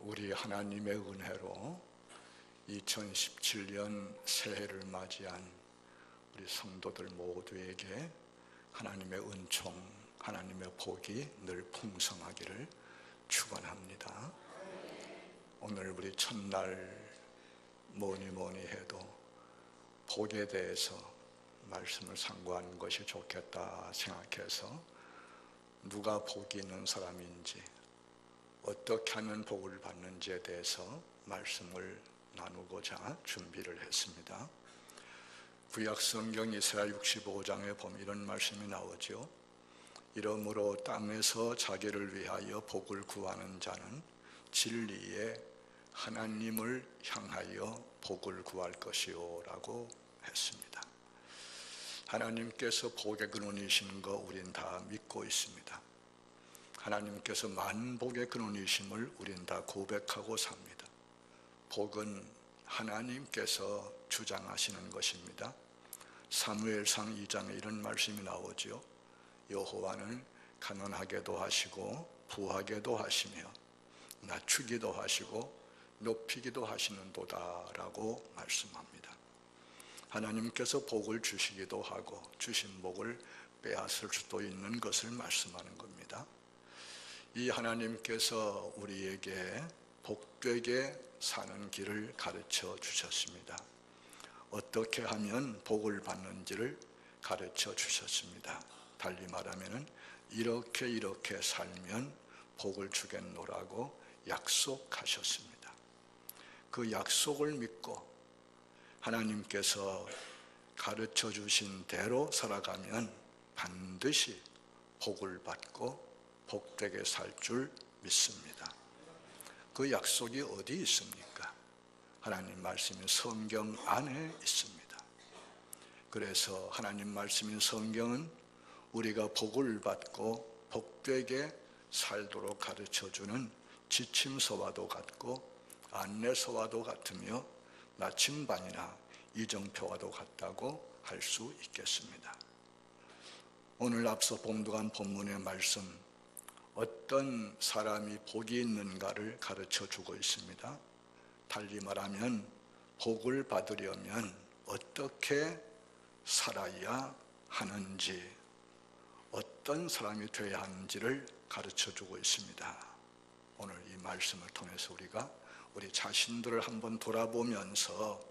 우리 하나님의 은혜로 2017년 새해를 맞이한 우리 성도들 모두에게 하나님의 은총, 하나님의 복이 늘 풍성하기를 축원합니다. 오늘 우리 첫날 뭐니 해도 복에 대해서 말씀을 상고하는 것이 좋겠다 생각해서 누가 복이 있는 사람인지, 어떻게 하면 복을 받는지에 대해서 말씀을 나누고자 준비를 했습니다. 구약성경 이사야 65장에 보면 이런 말씀이 나오죠. 이러므로 땅에서 자기를 위하여 복을 구하는 자는 진리의 하나님을 향하여 복을 구할 것이요 라고 했습니다. 하나님께서 복의 근원이신 거 우린 다 믿고 있습니다. 하나님께서 만복의 근원이심을 우린 다 고백하고 삽니다. 복은 하나님께서 주장하시는 것입니다. 사무엘상 2장에 이런 말씀이 나오죠. 여호와는 가난하게도 하시고 부하게도 하시며 낮추기도 하시고 높이기도 하시는도다 라고 말씀합니다. 하나님께서 복을 주시기도 하고 주신 복을 빼앗을 수도 있는 것을 말씀하는 겁니다. 이 하나님께서 우리에게 복되게 사는 길을 가르쳐 주셨습니다. 어떻게 하면 복을 받는지를 가르쳐 주셨습니다. 달리 말하면 이렇게 살면 복을 주겠노라고 약속하셨습니다. 그 약속을 믿고 하나님께서 가르쳐 주신 대로 살아가면 반드시 복을 받고 복되게 살 줄 믿습니다. 그 약속이 어디 있습니까? 하나님 말씀이 성경 안에 있습니다. 그래서 하나님 말씀인 성경은 우리가 복을 받고 복되게 살도록 가르쳐주는 지침서와도 같고 안내서와도 같으며 나침반이나 이정표와도 같다고 할 수 있겠습니다. 오늘 앞서 봉독한 본문의 말씀, 어떤 사람이 복이 있는가를 가르쳐 주고 있습니다. 달리 말하면 복을 받으려면 어떻게 살아야 하는지, 어떤 사람이 되어야 하는지를 가르쳐 주고 있습니다. 오늘 이 말씀을 통해서 우리가 우리 자신들을 한번 돌아보면서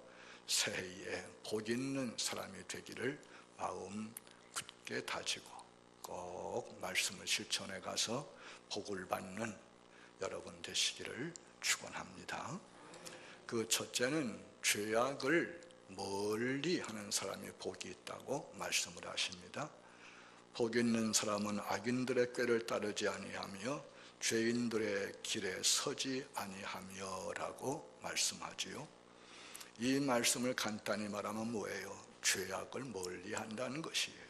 새해에 복 있는 사람이 되기를 마음 굳게 다지고 꼭 말씀을 실천해 가서 복을 받는 여러분 되시기를 축원합니다. 그 첫째는 죄악을 멀리 하는 사람이 복이 있다고 말씀을 하십니다. 복 있는 사람은 악인들의 꾀를 따르지 아니하며 죄인들의 길에 서지 아니하며 라고 말씀하지요. 이 말씀을 간단히 말하면 뭐예요? 죄악을 멀리 한다는 것이에요.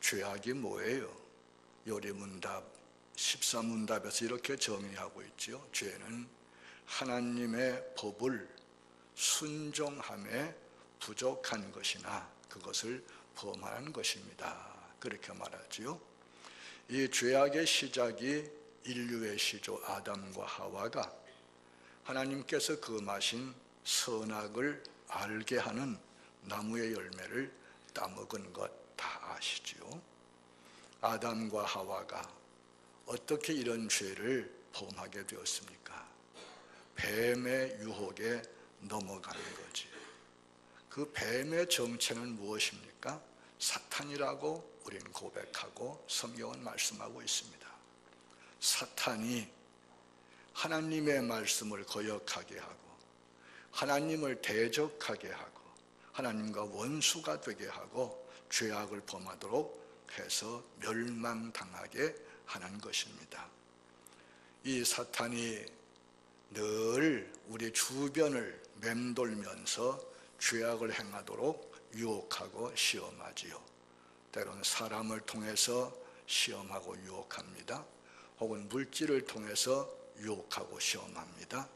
죄악이 뭐예요? 요리문답 14문답에서 이렇게 정의하고 있죠. 죄는 하나님의 법을 순종함에 부족한 것이나 그것을 범하는 것입니다. 그렇게 말하지요. 이 죄악의 시작이 인류의 시조 아담과 하와가 하나님께서 금하신 선악을 알게 하는 나무의 열매를 따먹은 것 다 아시지요. 아담과 하와가 어떻게 이런 죄를 범하게 되었습니까? 뱀의 유혹에 넘어가는 거지. 그 뱀의 정체는 무엇입니까? 사탄이라고 우리는 고백하고 성경은 말씀하고 있습니다. 사탄이 하나님의 말씀을 거역하게 하고 하나님을 대적하게 하고 하나님과 원수가 되게 하고 죄악을 범하도록 해서 멸망당하게 하는 것입니다. 이 사탄이 늘 우리 주변을 맴돌면서 죄악을 행하도록 유혹하고 시험하지요. 때로는 사람을 통해서 시험하고 유혹합니다. 혹은 물질을 통해서 유혹하고 시험합니다.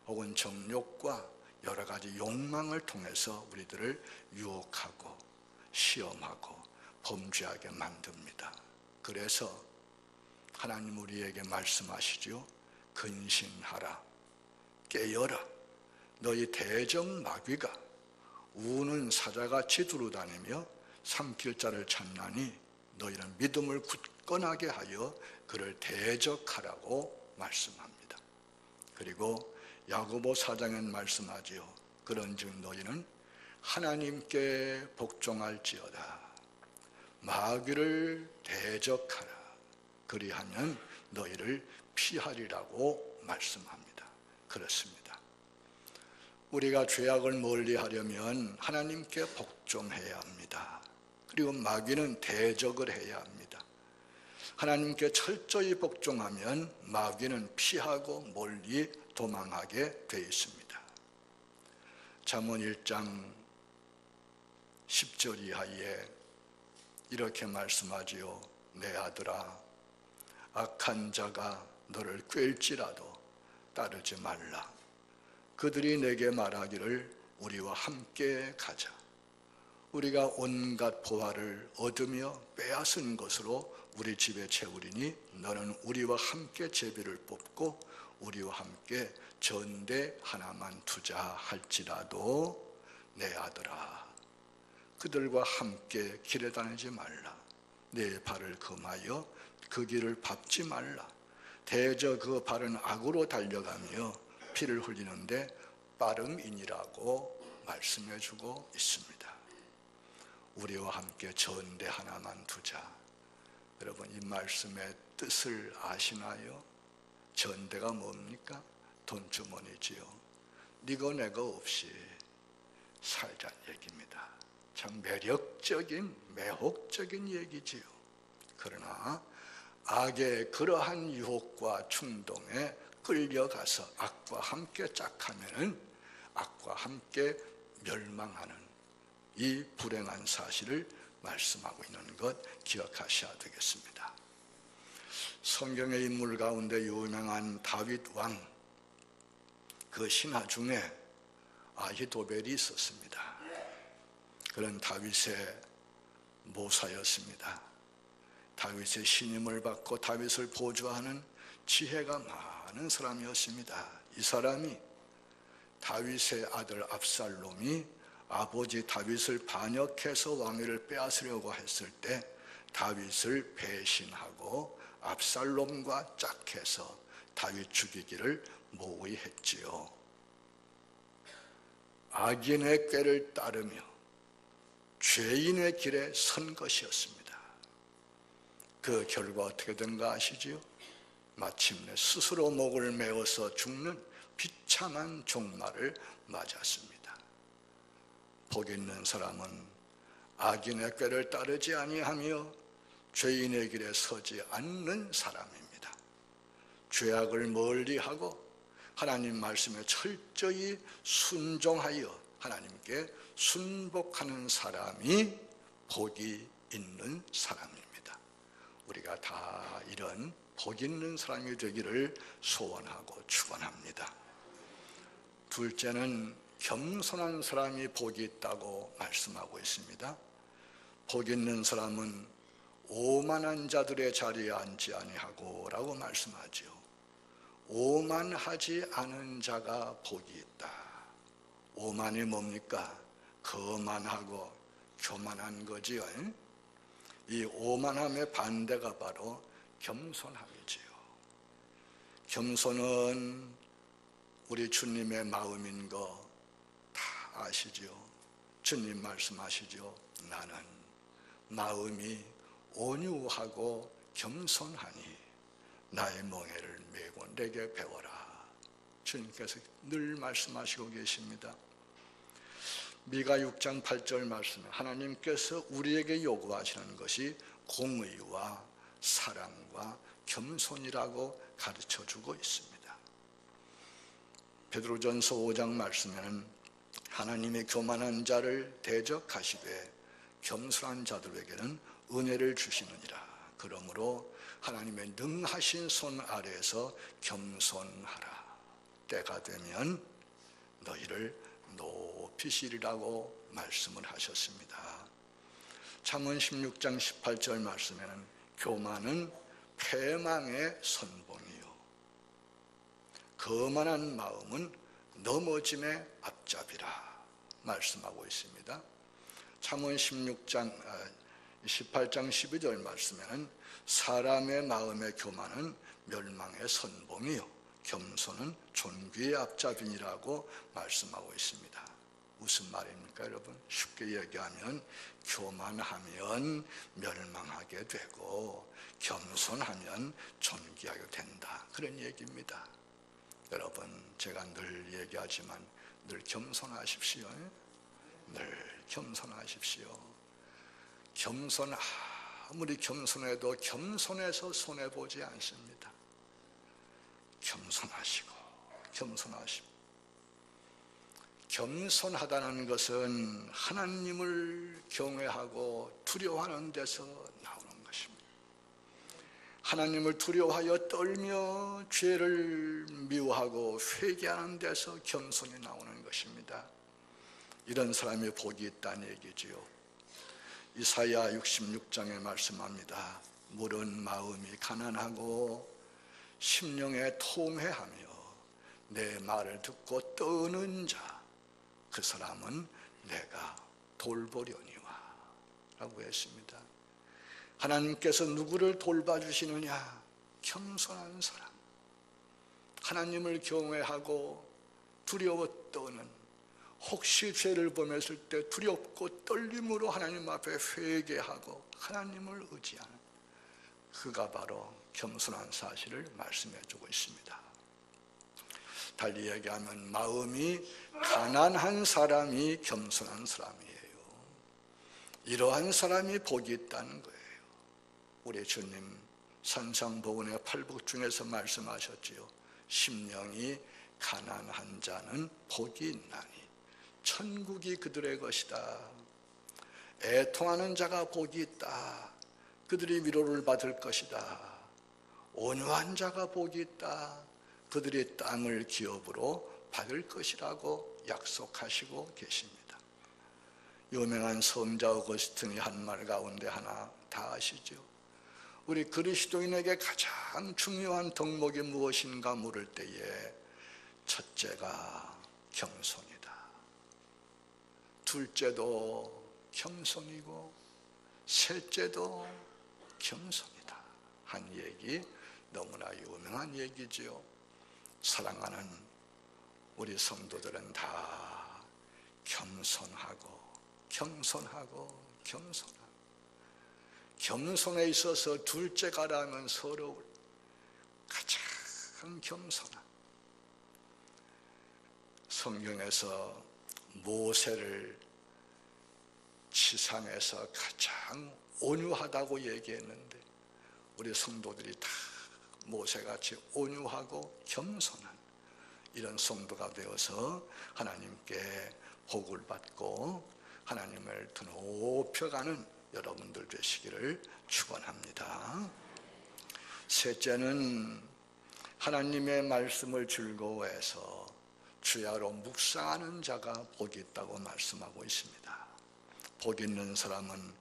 혹은 정욕과 여러 가지 욕망을 통해서 우리들을 유혹하고 시험하고 범죄하게 만듭니다. 그래서 하나님 우리에게 말씀하시죠. 근신하라. 깨어라. 너희 대적 마귀가 우는 사자같이 두루다니며 삼킬 자를 찾나니 너희는 믿음을 굳건하게 하여 그를 대적하라고 말씀합니다. 그리고 야고보 4장엔 말씀하지요. 그런즉 너희는 하나님께 복종할지어다. 마귀를 대적하라. 그리하면 너희를 피하리라고 말씀합니다. 그렇습니다. 우리가 죄악을 멀리하려면 하나님께 복종해야 합니다. 그리고 마귀는 대적을 해야 합니다. 하나님께 철저히 복종하면 마귀는 피하고 멀리 도망하게 되어 있습니다. 잠언 1장 10절 이하에 이렇게 말씀하지요. 내 아들아, 악한 자가 너를 꾀일지라도 따르지 말라. 그들이 내게 말하기를 우리와 함께 가자. 우리가 온갖 보화를 얻으며 빼앗은 것으로 우리 집에 채우리니 너는 우리와 함께 제비를 뽑고 우리와 함께 전대 하나만 투자할지라도 내 아들아, 그들과 함께 길에 다니지 말라. 내 발을 금하여 그 길을 밟지 말라. 대저 그 발은 악으로 달려가며 피를 흘리는데 빠름이니라고 말씀해 주고 있습니다. 우리와 함께 전대 하나만 두자. 여러분, 이 말씀의 뜻을 아시나요? 전대가 뭡니까? 돈주머니지요. 니거 내거 없이 살자는 얘기입니다. 참 매혹적인 얘기지요. 그러나 악의 그러한 유혹과 충동에 끌려가서 악과 함께 짝하면은 악과 함께 멸망하는 이 불행한 사실을 말씀하고 있는 것 기억하셔야 되겠습니다. 성경의 인물 가운데 유명한 다윗 왕, 그 신하 중에 아히도벨이 있었습니다. 그런 다윗의 모사였습니다. 다윗의 신임을 받고 다윗을 보조하는 지혜가 많은 사람이었습니다. 이 사람이 다윗의 아들 압살롬이 아버지 다윗을 반역해서 왕위를 빼앗으려고 했을 때 다윗을 배신하고 압살롬과 짝해서 다윗 죽이기를 모의했지요. 악인의 꾀를 따르며 죄인의 길에 선 것이었습니다. 그 결과 어떻게 된가 아시지요? 마침내 스스로 목을 메어서 죽는 비참한 종말을 맞았습니다. 복 있는 사람은 악인의 꾀를 따르지 아니하며 죄인의 길에 서지 않는 사람입니다. 죄악을 멀리하고 하나님 말씀에 철저히 순종하여 하나님께 순복하는 사람이 복이 있는 사람입니다. 우리가 다 이런 복 있는 사람이 되기를 소원하고 축원합니다. 둘째는 겸손한 사람이 복이 있다고 말씀하고 있습니다. 복 있는 사람은 오만한 자들의 자리에 앉지 아니하고 라고 말씀하지요. 오만하지 않은 자가 복이 있다. 오만이 뭡니까? 거만하고 교만한 거지요. 이 오만함의 반대가 바로 겸손함이지요. 겸손은 우리 주님의 마음인 거 다 아시죠? 주님 말씀하시죠. 나는 마음이 온유하고 겸손하니 나의 멍에를 메고 내게 배워라. 주님께서 늘 말씀하시고 계십니다. 미가 6장 8절 말씀에 하나님께서 우리에게 요구하시는 것이 공의와 사랑과 겸손이라고 가르쳐주고 있습니다. 베드로전서 5장 말씀에는 하나님의 교만한 자를 대적하시되 겸손한 자들에게는 은혜를 주시느니라. 그러므로 하나님의 능하신 손 아래에서 겸손하라. 때가 되면 너희를 높이시리라고 말씀을 하셨습니다. 잠언 16장 18절 말씀에는 교만은 패망의 선봉이요 거만한 마음은 넘어짐의 앞잡이라 말씀하고 있습니다. 잠언 18장 12절 말씀에는 사람의 마음의 교만은 멸망의 선봉이요 겸손은 존귀의 앞잡이니라고 말씀하고 있습니다. 무슨 말입니까 여러분? 쉽게 얘기하면 교만하면 멸망하게 되고 겸손하면 존귀하게 된다, 그런 얘기입니다. 여러분, 제가 늘 얘기하지만 늘 겸손하십시오. 늘 겸손하십시오. 아무리 겸손해도 겸손해서 손해보지 않습니다. 겸손하시고 겸손하다는 것은 하나님을 경외하고 두려워하는 데서 나오는 것입니다. 하나님을 두려워하여 떨며 죄를 미워하고 회개하는 데서 겸손이 나오는 것입니다. 이런 사람이 복이 있다는 얘기지요. 이사야 66장에 말씀합니다. 물은 마음이 가난하고 심령에 통회하며 내 말을 듣고 떠는 자, 그 사람은 내가 돌보려니와 라고 했습니다. 하나님께서 누구를 돌봐주시느냐? 겸손한 사람, 하나님을 경외하고 두려워 떠는, 혹시 죄를 범했을 때 두렵고 떨림으로 하나님 앞에 회개하고 하나님을 의지하는, 그가 바로 겸손한 사실을 말씀해 주고 있습니다. 달리 얘기하면 마음이 가난한 사람이 겸손한 사람이에요. 이러한 사람이 복이 있다는 거예요. 우리 주님 산상복음의 팔복 중에서 말씀하셨지요. 심령이 가난한 자는 복이 있나니 천국이 그들의 것이다. 애통하는 자가 복이 있다. 그들이 위로를 받을 것이다. 온유한 자가 복이 있다. 그들이 땅을 기업으로 받을 것이라고 약속하시고 계십니다. 유명한 성자 어거스틴이 한 말 가운데 하나 다 아시죠? 우리 그리스도인에게 가장 중요한 덕목이 무엇인가 물을 때에 첫째가 겸손이다. 둘째도 겸손이고 셋째도 겸손이다. 한 얘기, 너무나 유명한 얘기지요. 사랑하는 우리 성도들은 다 겸손하고 겸손에 있어서 둘째가라면 서러울 가장 겸손한, 성경에서 모세를 지상에서 가장 온유하다고 얘기했는데 우리 성도들이 다 모세같이 온유하고 겸손한 이런 성도가 되어서 하나님께 복을 받고 하나님을 더 높여가는 여러분들 되시기를 축원합니다. 셋째는 하나님의 말씀을 즐거워해서 주야로 묵상하는 자가 복이 있다고 말씀하고 있습니다. 복 있는 사람은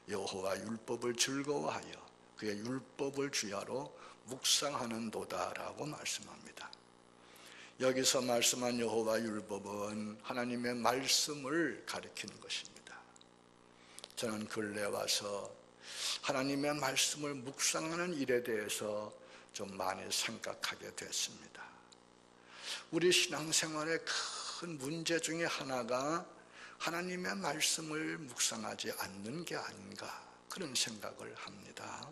여호와 율법을 즐거워하여 그의 율법을 주야로 묵상하는 도다라고 말씀합니다. 여기서 말씀한 여호와 율법은 하나님의 말씀을 가리키는 것입니다. 저는 근래 와서 하나님의 말씀을 묵상하는 일에 대해서 좀 많이 생각하게 됐습니다. 우리 신앙생활의 큰 문제 중에 하나가 하나님의 말씀을 묵상하지 않는 게 아닌가, 그런 생각을 합니다.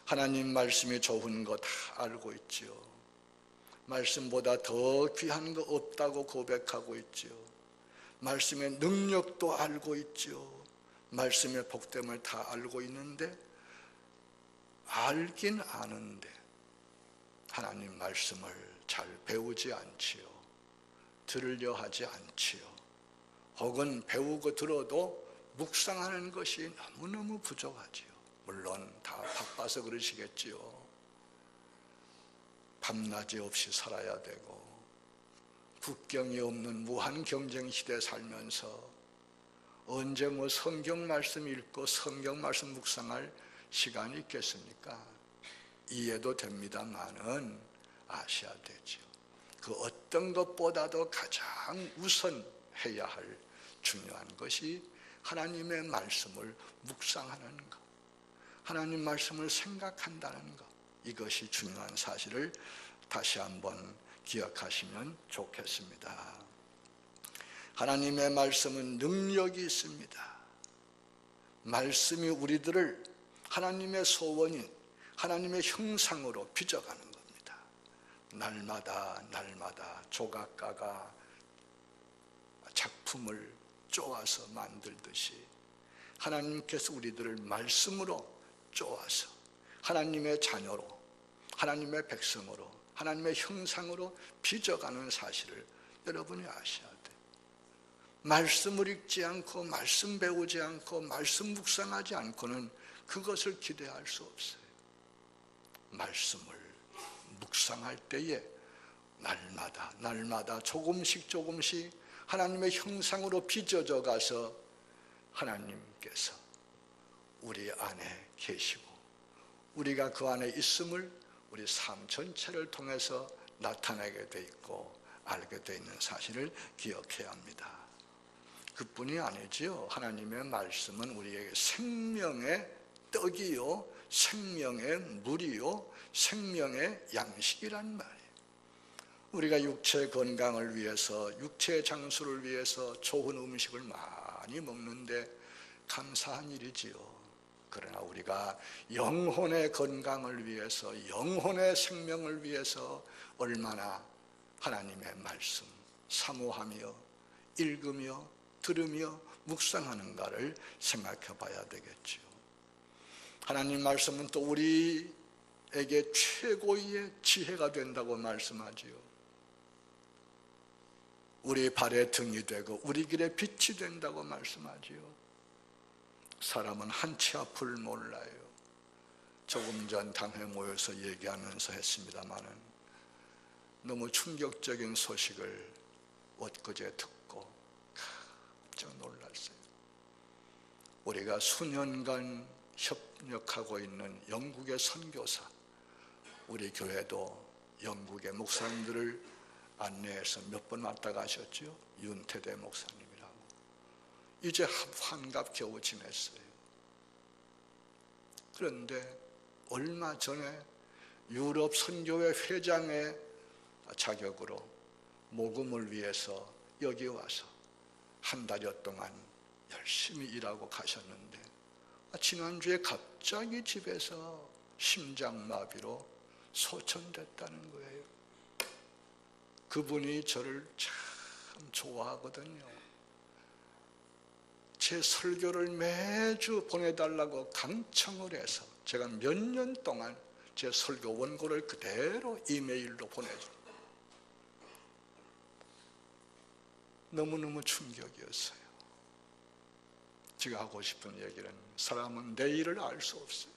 하나님 말씀이 좋은 거 다 알고 있지요. 말씀보다 더 귀한 거 없다고 고백하고 있지요. 말씀의 능력도 알고 있지요. 말씀의 복됨을 다 알고 있는데, 알긴 아는데 하나님 말씀을 잘 배우지 않지요. 들으려 하지 않지요. 혹은 배우고 들어도 묵상하는 것이 너무너무 부족하지요. 물론 다 바빠서 그러시겠지요. 밤낮이 없이 살아야 되고 국경이 없는 무한 경쟁 시대에 살면서 언제 성경 말씀 읽고 성경 말씀 묵상할 시간이 있겠습니까? 이해도 됩니다만은 아셔야 되죠. 그 어떤 것보다도 가장 우선해야 할 중요한 것이 하나님의 말씀을 묵상하는 것, 하나님 말씀을 생각한다는 것, 이것이 중요한 사실을 다시 한번 기억하시면 좋겠습니다. 하나님의 말씀은 능력이 있습니다. 말씀이 우리들을 하나님의 소원인 하나님의 형상으로 빚어가는 겁니다. 날마다 조각가가 작품을 쪼아서 만들듯이 하나님께서 우리들을 말씀으로 쪼아서 하나님의 자녀로, 하나님의 백성으로, 하나님의 형상으로 빚어가는 사실을 여러분이 아셔야 돼요. 말씀을 읽지 않고 말씀 배우지 않고 말씀 묵상하지 않고는 그것을 기대할 수 없어요. 말씀을 묵상할 때에 날마다 조금씩 하나님의 형상으로 빚어져 가서 하나님께서 우리 안에 계시고 우리가 그 안에 있음을 우리 삶 전체를 통해서 나타내게 돼 있고 알게 돼 있는 사실을 기억해야 합니다. 그뿐이 아니지요. 하나님의 말씀은 우리에게 생명의 떡이요, 생명의 물이요, 생명의 양식이란 말이에요. 우리가 육체 건강을 위해서, 육체 장수를 위해서 좋은 음식을 많이 먹는데 감사한 일이지요. 그러나 우리가 영혼의 건강을 위해서, 영혼의 생명을 위해서 얼마나 하나님의 말씀 사모하며 읽으며 들으며 묵상하는가를 생각해 봐야 되겠죠. 하나님 말씀은 또 우리에게 최고의 지혜가 된다고 말씀하지요. 우리 발의 등이 되고 우리 길의 빛이 된다고 말씀하지요. 사람은 한치 앞을 몰라요. 조금 전 당회 모여서 얘기하면서 했습니다마는 너무 충격적인 소식을 엊그제 듣고 깜짝 놀랐어요. 우리가 수년간 협력하고 있는 영국의 선교사, 우리 교회도 영국의 목사님들을 안내해서 몇 번 왔다 가셨죠. 윤태대 목사님이라고. 이제 환갑 겨우 지냈어요. 그런데 얼마 전에 유럽 선교회 회장의 자격으로 모금을 위해서 여기 와서 한 달여 동안 열심히 일하고 가셨는데 지난주에 갑자기 집에서 심장마비로 소천됐다는 거예요. 그분이 저를 참 좋아하거든요. 제 설교를 매주 보내달라고 강청을 해서 제가 몇 년 동안 제 설교 원고를 그대로 이메일로 보내줍니다. 너무너무 충격이었어요. 제가 하고 싶은 얘기는 사람은 내일을 알 수 없어요.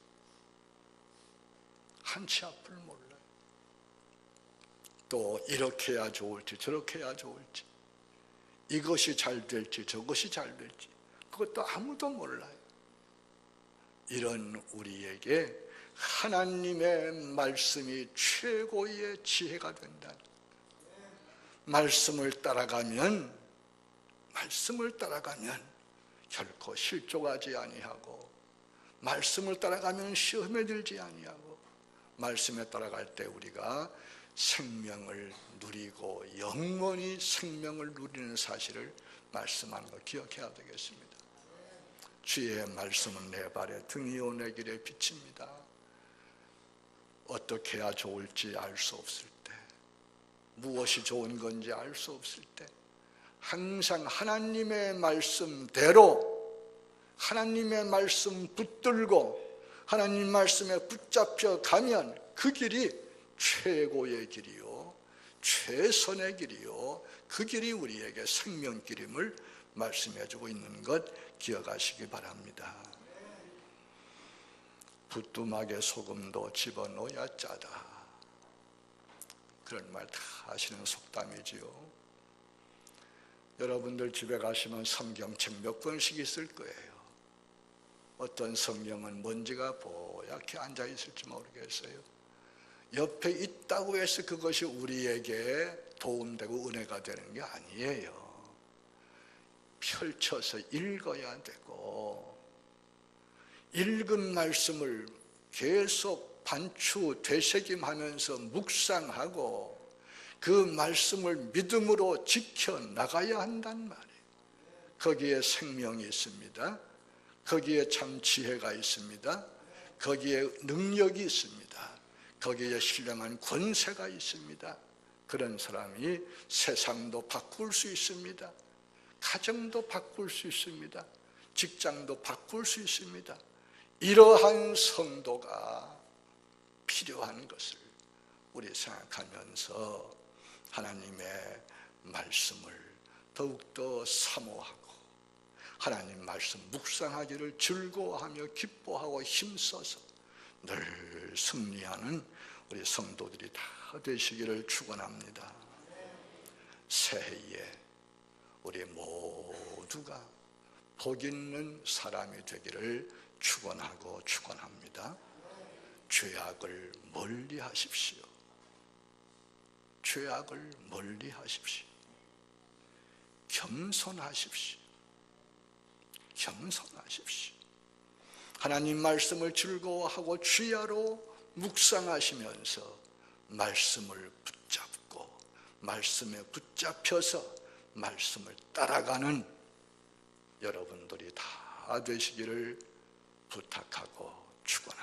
한치 앞을 몰라요. 또 이렇게 해야 좋을지 저렇게 해야 좋을지, 이것이 잘 될지 저것이 잘 될지 그것도 아무도 몰라요. 이런 우리에게 하나님의 말씀이 최고의 지혜가 된다. 말씀을 따라가면 결코 실족하지 아니하고, 말씀을 따라가면 시험에 들지 아니하고, 말씀에 따라갈 때 우리가 생명을 누리고 영원히 생명을 누리는 사실을 말씀하는 걸 기억해야 되겠습니다. 주의 말씀은 내 발의 등이요 내 길의 빛입니다. 어떻게 해야 좋을지 알 수 없을 때, 무엇이 좋은 건지 알 수 없을 때 항상 하나님의 말씀대로, 하나님의 말씀 붙들고 하나님 말씀에 붙잡혀 가면 그 길이 최고의 길이요, 최선의 길이요, 그 길이 우리에게 생명길임을 말씀해주고 있는 것 기억하시기 바랍니다. 부뚜막에 소금도 집어넣어야 짜다, 그런 말 다 아시는 속담이지요. 여러분들 집에 가시면 성경책 몇 권씩 있을 거예요. 어떤 성경은 먼지가 뽀얗게 앉아 있을지 모르겠어요. 옆에 있다고 해서 그것이 우리에게 도움되고 은혜가 되는 게 아니에요. 펼쳐서 읽어야 되고, 읽은 말씀을 계속 반추 되새김하면서 묵상하고 그 말씀을 믿음으로 지켜나가야 한단 말이에요. 거기에 생명이 있습니다. 거기에 참 지혜가 있습니다. 거기에 능력이 있습니다. 거기에 신령한 권세가 있습니다. 그런 사람이 세상도 바꿀 수 있습니다. 가정도 바꿀 수 있습니다. 직장도 바꿀 수 있습니다. 이러한 성도가 필요한 것을 우리 생각하면서 하나님의 말씀을 더욱더 사모하고 하나님 말씀 묵상하기를 즐거워하며 기뻐하고 힘써서 늘 승리하는 우리 성도들이 다 되시기를 축원합니다. 새해에 우리 모두가 복 있는 사람이 되기를 축원하고 축원합니다. 죄악을 멀리 하십시오. 죄악을 멀리 하십시오. 겸손하십시오. 겸손하십시오. 하나님 말씀을 즐거워하고 주야로 묵상하시면서 말씀을 붙잡고 말씀에 붙잡혀서 말씀을 따라가는 여러분들이 다 되시기를 부탁하고 축원합니다.